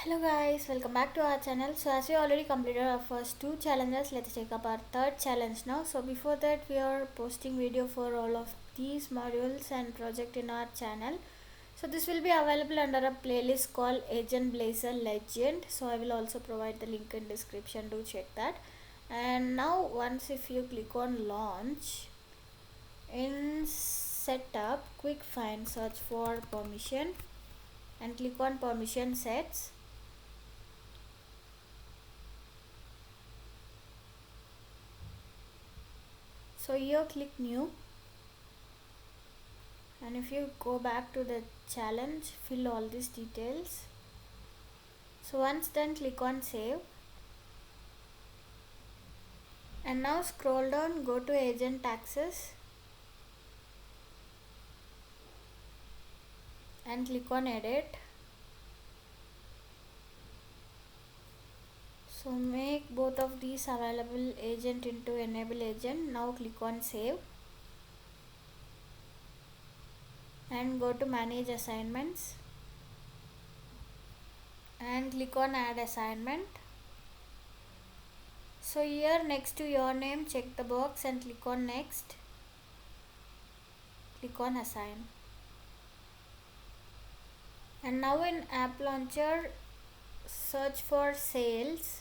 Hello guys, welcome back to our channel. So as we already completed our first two challenges, let's take up our third challenge now. So before that, we are posting video for all of these modules and project in our channel. So this will be available under a playlist called Agent Blazer Legend. So I will also provide the link in description to check that. And now once if you click on launch, in setup, quick find search for permission and click on permission sets. So here click new, and if you go back to the challenge, fill all these details. So once done, click on save, and now scroll down, go to agent access and click on edit. So make both of these available agent into enable agent. Now click on save and go to manage assignments and click on add assignment. So here next to your name, check the box and click on next. Click on assign. And now in app launcher, search for sales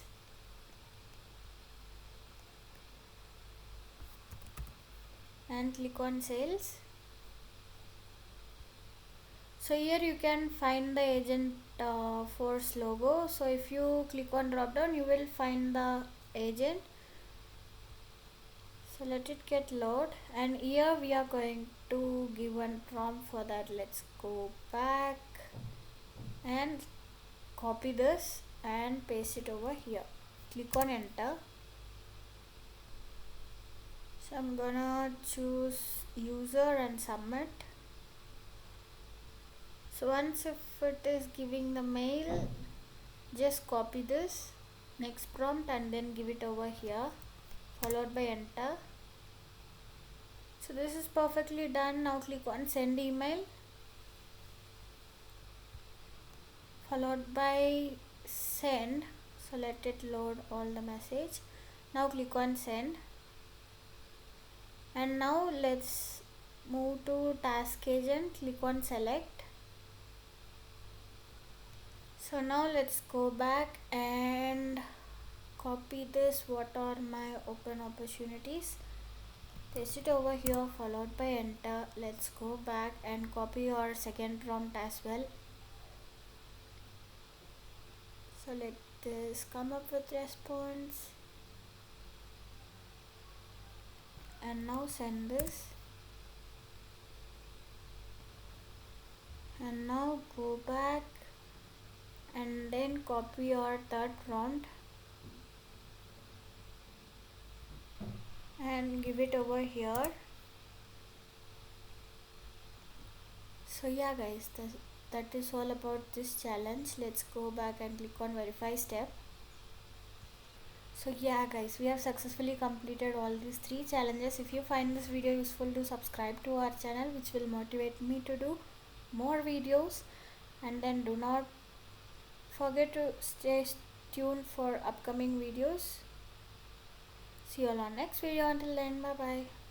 and click on sales. So here you can find the Agentforce logo. So if you click on drop down, you will find the agent. So let it get load, and here we are going to give one prompt for that. Let's go back and copy this and paste it over here. Click on enter. So I'm gonna choose user and submit. So once if it is giving the mail, just copy this next prompt and then give it over here, followed by enter. So this is perfectly done. Now click on send email, followed by send. So let it load all the message. Now click on send, and now let's move to task agent. Click on select. So now let's go back and copy this. What are my open opportunities? Paste it over here, followed by enter. Let's go back and copy our second prompt as well. So let this come up with response, and now send this, and now go back and then copy our third prompt and give it over here. So yeah guys, that is all about this challenge. Let's go back and click on verify step. So yeah guys, we have successfully completed all these three challenges. If you find this video useful, do subscribe to our channel, which will motivate me to do more videos. And then do not forget to stay tuned for upcoming videos. See you all on next video. Until then, bye bye.